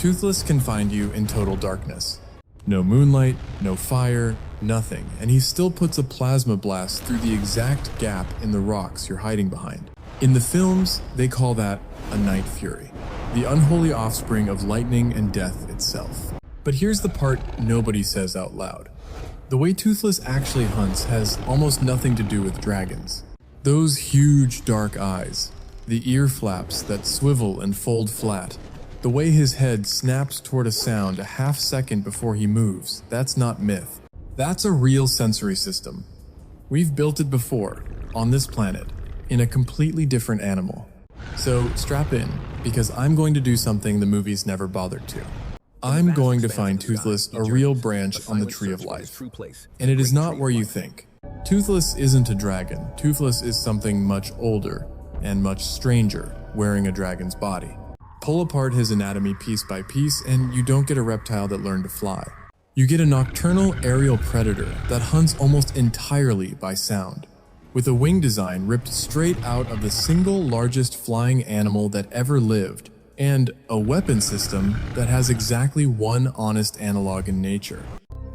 Toothless can find you in total darkness. No moonlight, no fire, nothing, and he still puts a plasma blast through the exact gap in the rocks you're hiding behind. In the films, they call that a night fury, the unholy offspring of lightning and death itself. But here's the part nobody says out loud. The way Toothless actually hunts has almost nothing to do with dragons. Those huge dark eyes, the ear flaps that swivel and fold flat, the way his head snaps toward a sound a half second before he moves, that's not myth. That's a real sensory system. We've built it before, on this planet, in a completely different animal. So strap in, because I'm going to do something the movies never bothered to. I'm going to find Toothless a real branch on the tree of life. And it is not where you think. Toothless isn't a dragon. Toothless is something much older and much stranger, wearing a dragon's body. Pull apart his anatomy piece by piece, and you don't get a reptile that learned to fly. You get a nocturnal aerial predator that hunts almost entirely by sound, with a wing design ripped straight out of the single largest flying animal that ever lived, and a weapon system that has exactly one honest analog in nature.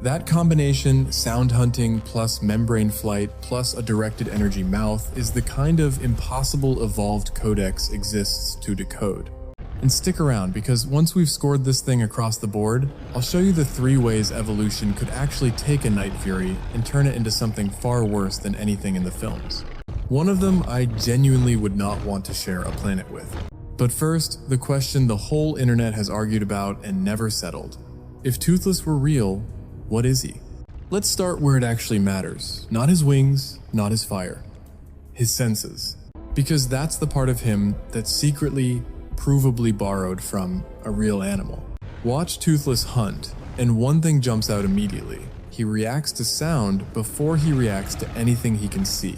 That combination, sound hunting plus membrane flight plus a directed energy mouth, is the kind of impossible evolved codex exists to decode. And stick around, because once we've scored this thing across the board, I'll show you the 3 ways evolution could actually take a Night Fury and turn it into something far worse than anything in the films. One of them I genuinely would not want to share a planet with. But first, the question the whole internet has argued about and never settled. If Toothless were real, what is he? Let's start where it actually matters. Not his wings, not his fire. His senses. Because that's the part of him that's secretly, provably borrowed from a real animal. Watch Toothless hunt, and one thing jumps out immediately. He reacts to sound before he reacts to anything he can see.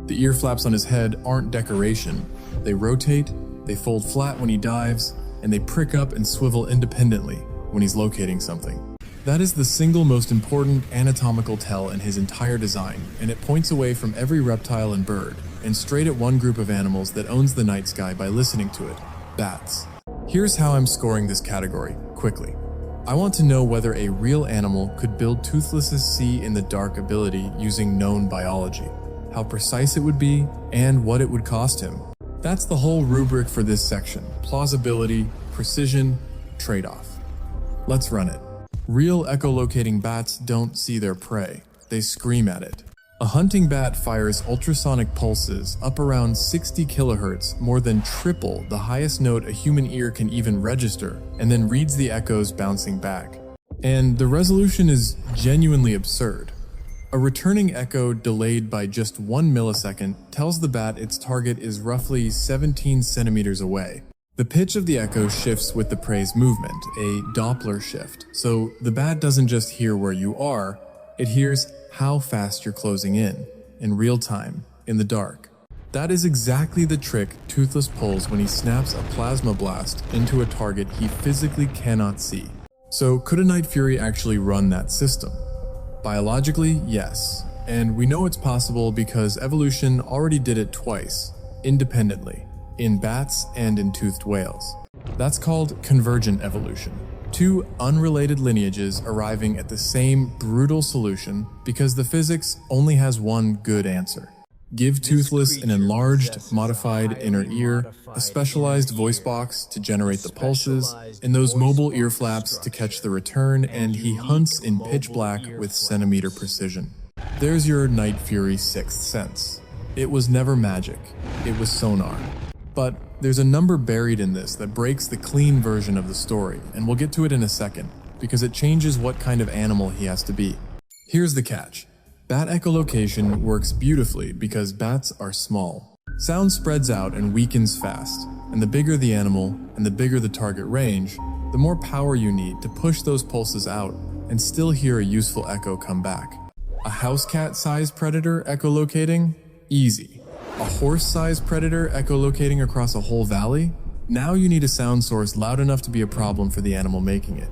The ear flaps on his head aren't decoration. They rotate, they fold flat when he dives, and they prick up and swivel independently when he's locating something. That is the single most important anatomical tell in his entire design, and it points away from every reptile and bird, and straight at one group of animals that owns the night sky by listening to it: bats. Here's how I'm scoring this category, quickly. I want to know whether a real animal could build Toothless's see in the dark ability using known biology, how precise it would be, and what it would cost him. That's the whole rubric for this section: plausibility, precision, trade-off. Let's run it. Real echolocating bats don't see their prey, they scream at it. A hunting bat fires ultrasonic pulses up around 60 kilohertz, more than triple the highest note a human ear can even register, and then reads the echoes bouncing back. And the resolution is genuinely absurd. A returning echo delayed by just 1 millisecond tells the bat its target is roughly 17 centimeters away. The pitch of the echo shifts with the prey's movement, a Doppler shift, so the bat doesn't just hear where you are, it hears how fast you're closing in real time, in the dark. That is exactly the trick Toothless pulls when he snaps a plasma blast into a target he physically cannot see. So could a Night Fury actually run that system? Biologically, yes, and we know it's possible because evolution already did it twice, independently, in bats and in toothed whales. That's called convergent evolution. 2 unrelated lineages arriving at the same brutal solution because the physics only has one good answer. Give Toothless an enlarged, modified inner ear, a specialized voice box to generate the pulses, and those mobile ear flaps to catch the return, and he hunts in pitch black with centimeter precision. There's your Night Fury sixth sense. It was never magic, it was sonar. But there's a number buried in this that breaks the clean version of the story, and we'll get to it in a second, because it changes what kind of animal he has to be. Here's the catch. Bat echolocation works beautifully because bats are small. Sound spreads out and weakens fast, and the bigger the animal and the bigger the target range, the more power you need to push those pulses out and still hear a useful echo come back. A house cat-sized predator echolocating? Easy. A horse-sized predator echolocating across a whole valley? Now you need a sound source loud enough to be a problem for the animal making it.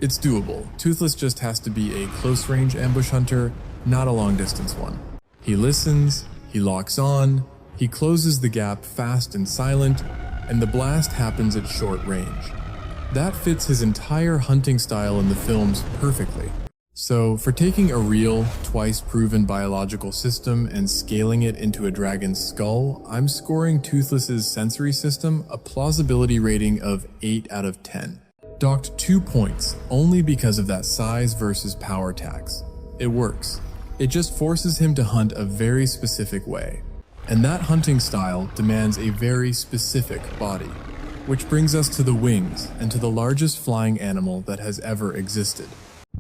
It's doable. Toothless just has to be a close-range ambush hunter, not a long-distance one. He listens, he locks on, he closes the gap fast and silent, and the blast happens at short range. That fits his entire hunting style in the films perfectly. So, for taking a real, twice-proven biological system and scaling it into a dragon's skull, I'm scoring Toothless's sensory system a plausibility rating of 8 out of 10. Docked 2 points, only because of that size versus power tax. It works. It just forces him to hunt a very specific way. And that hunting style demands a very specific body. Which brings us to the wings and to the largest flying animal that has ever existed.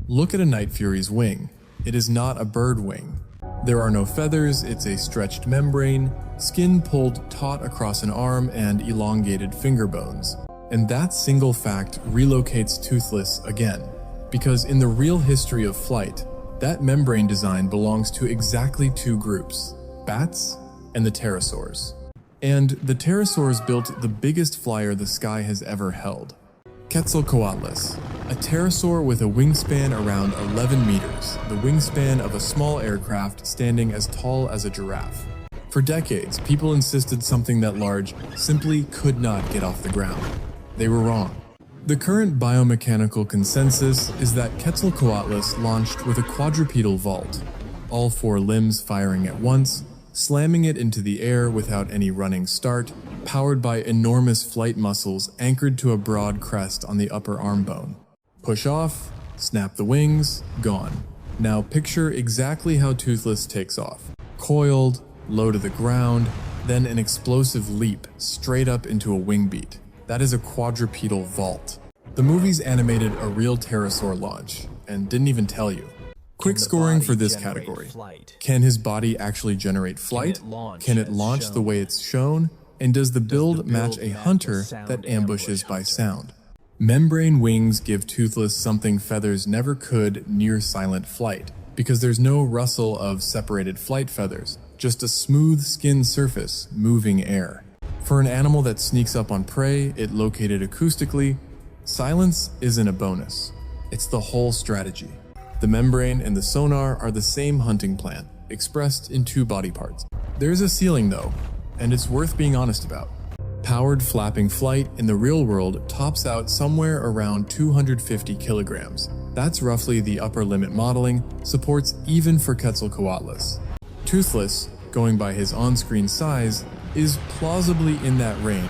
Look at a Night Fury's wing. It is not a bird wing. There are no feathers, it's a stretched membrane, skin pulled taut across an arm, and elongated finger bones. And that single fact relocates Toothless again, because in the real history of flight, that membrane design belongs to exactly 2 groups, bats and the pterosaurs. And the pterosaurs built the biggest flyer the sky has ever held. Quetzalcoatlus, a pterosaur with a wingspan around 11 meters, the wingspan of a small aircraft standing as tall as a giraffe. For decades, people insisted something that large simply could not get off the ground. They were wrong. The current biomechanical consensus is that Quetzalcoatlus launched with a quadrupedal vault, all 4 limbs firing at once, slamming it into the air without any running start, powered by enormous flight muscles anchored to a broad crest on the upper arm bone. Push off, snap the wings, gone. Now picture exactly how Toothless takes off. Coiled, low to the ground, then an explosive leap straight up into a wing beat. That is a quadrupedal vault. The movies animated a real pterosaur launch, and didn't even tell you. Quick scoring for this category. Can his body actually generate flight? Can it launch the way it's shown? And does the build match a hunter that ambushes by sound? Membrane wings give Toothless something feathers never could: near silent flight, because there's no rustle of separated flight feathers, just a smooth skin surface, moving air. For an animal that sneaks up on prey, it located acoustically, silence isn't a bonus. It's the whole strategy. The membrane and the sonar are the same hunting plan, expressed in 2 body parts. There's a ceiling though, and it's worth being honest about. Powered flapping flight in the real world tops out somewhere around 250 kilograms. That's roughly the upper limit modeling supports even for Quetzalcoatlus. Toothless, going by his on-screen size, is plausibly in that range,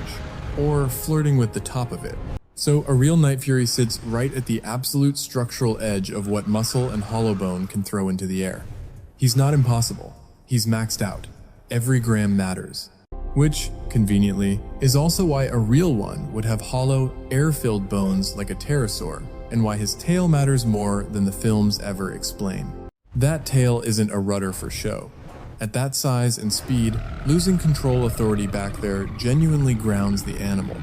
or flirting with the top of it. So a real Night Fury sits right at the absolute structural edge of what muscle and hollow bone can throw into the air. He's not impossible, he's maxed out. Every gram matters. Which, conveniently, is also why a real one would have hollow, air-filled bones like a pterosaur, and why his tail matters more than the films ever explain. That tail isn't a rudder for show. At that size and speed, losing control authority back there genuinely grounds the animal.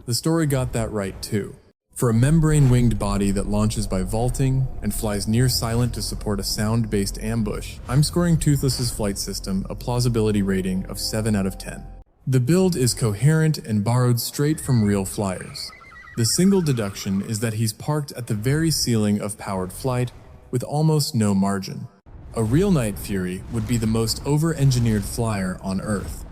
The story got that right too. For a membrane-winged body that launches by vaulting and flies near silent to support a sound-based ambush, I'm scoring Toothless's flight system a plausibility rating of 7 out of 10. The build is coherent and borrowed straight from real flyers. The single deduction is that he's parked at the very ceiling of powered flight with almost no margin. A real Night Fury would be the most over-engineered flyer on Earth.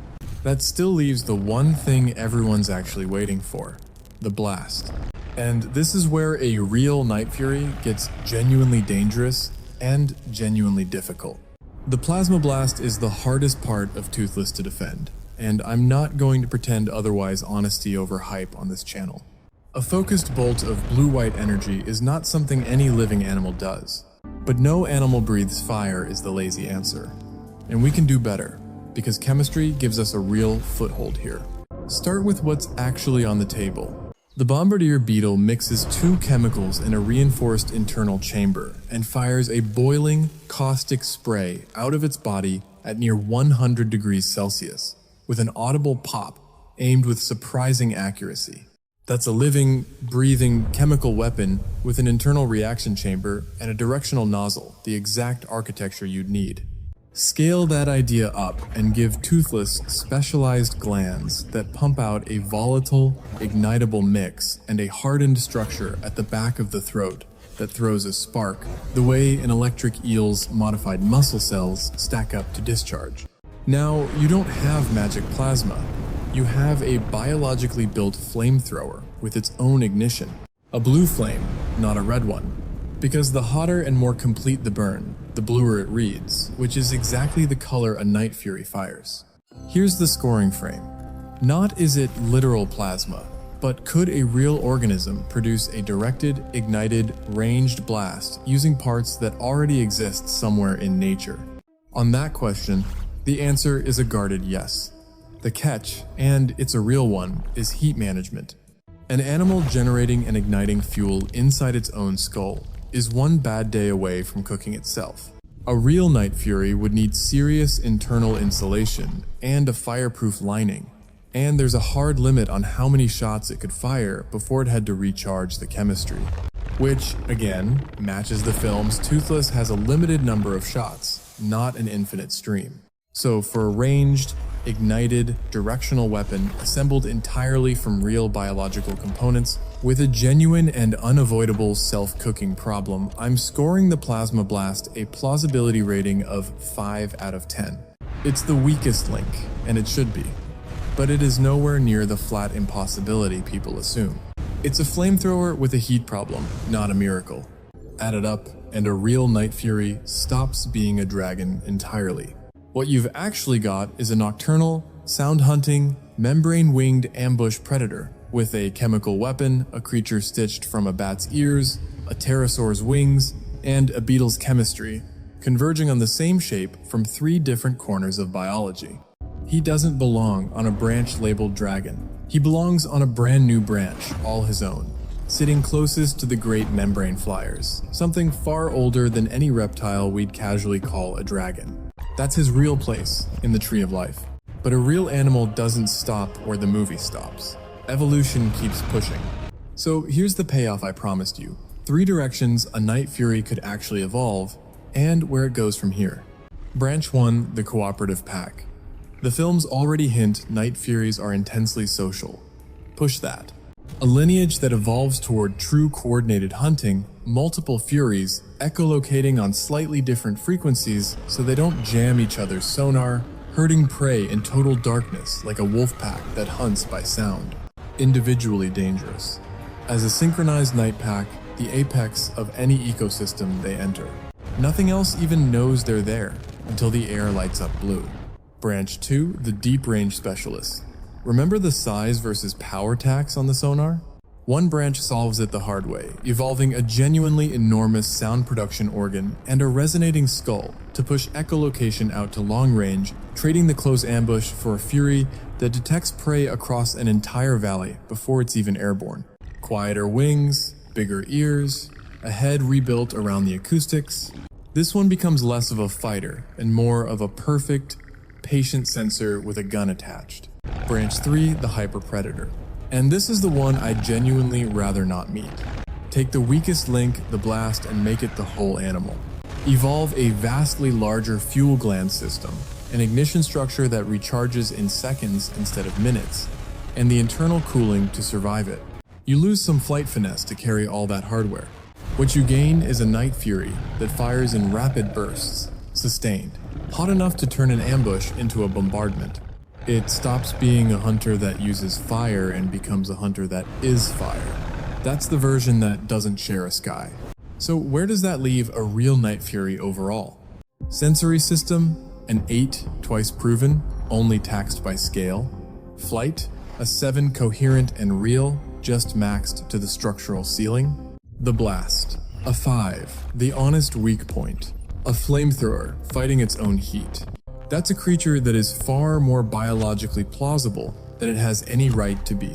That still leaves the one thing everyone's actually waiting for: the blast. And this is where a real Night Fury gets genuinely dangerous and genuinely difficult. The plasma blast is the hardest part of Toothless to defend, and I'm not going to pretend otherwise honesty over hype on this channel. A focused bolt of blue-white energy is not something any living animal does. But no animal breathes fire is the lazy answer. And we can do better, because chemistry gives us a real foothold here. Start with what's actually on the table. The Bombardier beetle mixes 2 chemicals in a reinforced internal chamber and fires a boiling, caustic spray out of its body at near 100 degrees Celsius, with an audible pop aimed with surprising accuracy. That's a living, breathing chemical weapon with an internal reaction chamber and a directional nozzle, the exact architecture you'd need. Scale that idea up and give Toothless specialized glands that pump out a volatile, ignitable mix and a hardened structure at the back of the throat that throws a spark, the way an electric eel's modified muscle cells stack up to discharge. Now, you don't have magic plasma. You have a biologically built flamethrower with its own ignition. A blue flame, not a red one. Because the hotter and more complete the burn, the bluer it reads, which is exactly the color a Night Fury fires. Here's the scoring frame. Not is it literal plasma, but could a real organism produce a directed, ignited, ranged blast using parts that already exist somewhere in nature? On that question, the answer is a guarded yes. The catch, and it's a real one, is heat management. An animal generating and igniting fuel inside its own skull is one bad day away from cooking itself. A real Night Fury would need serious internal insulation and a fireproof lining, and there's a hard limit on how many shots it could fire before it had to recharge the chemistry. Which, again, matches the film's Toothless has a limited number of shots, not an infinite stream. So for a ranged, ignited, directional weapon assembled entirely from real biological components, with a genuine and unavoidable self-cooking problem, I'm scoring the Plasma Blast a plausibility rating of 5 out of 10. It's the weakest link, and it should be. But it is nowhere near the flat impossibility people assume. It's a flamethrower with a heat problem, not a miracle. Add it up, and a real Night Fury stops being a dragon entirely. What you've actually got is a nocturnal, sound-hunting, membrane-winged ambush predator with a chemical weapon, a creature stitched from a bat's ears, a pterosaur's wings, and a beetle's chemistry, converging on the same shape from 3 different corners of biology. He doesn't belong on a branch labeled dragon. He belongs on a brand new branch, all his own, sitting closest to the great membrane flyers, something far older than any reptile we'd casually call a dragon. That's his real place in the tree of life. But a real animal doesn't stop where the movie stops. Evolution keeps pushing. So here's the payoff I promised you. 3 directions a Night Fury could actually evolve, and where it goes from here. Branch 1, the cooperative pack. The films already hint Night Furies are intensely social. Push that. A lineage that evolves toward true coordinated hunting, multiple Furies echolocating on slightly different frequencies so they don't jam each other's sonar, herding prey in total darkness like a wolf pack that hunts by sound. Individually dangerous. As a synchronized night pack, the apex of any ecosystem they enter. Nothing else even knows they're there until the air lights up blue. Branch 2, the deep range specialist. Remember the size versus power tax on the sonar? One branch solves it the hard way, evolving a genuinely enormous sound production organ and a resonating skull to push echolocation out to long range, trading the close ambush for a Fury that detects prey across an entire valley before it's even airborne. Quieter wings, bigger ears, a head rebuilt around the acoustics. This one becomes less of a fighter and more of a perfect, patient sensor with a gun attached. Branch 3, the hyper predator. And this is the one I'd genuinely rather not meet. Take the weakest link, the blast, and make it the whole animal. Evolve a vastly larger fuel gland system, an ignition structure that recharges in seconds instead of minutes, and the internal cooling to survive it. You lose some flight finesse to carry all that hardware. What you gain is a Night Fury that fires in rapid bursts, sustained, hot enough to turn an ambush into a bombardment. It stops being a hunter that uses fire and becomes a hunter that is fire. That's the version that doesn't share a sky. So where does that leave a real Night Fury overall? Sensory system, an 8, twice proven, only taxed by scale. Flight, a 7 coherent and real, just maxed to the structural ceiling. The blast, a 5, the honest weak point. A flamethrower fighting its own heat. That's a creature that is far more biologically plausible than it has any right to be,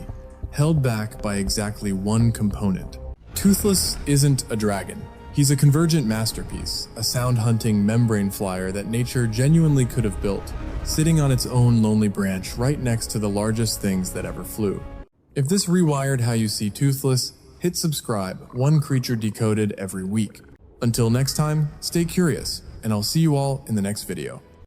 held back by exactly one component. Toothless isn't a dragon. He's a convergent masterpiece, a sound-hunting membrane flyer that nature genuinely could have built, sitting on its own lonely branch right next to the largest things that ever flew. If this rewired how you see Toothless, hit subscribe, one creature decoded every week. Until next time, stay curious, and I'll see you all in the next video.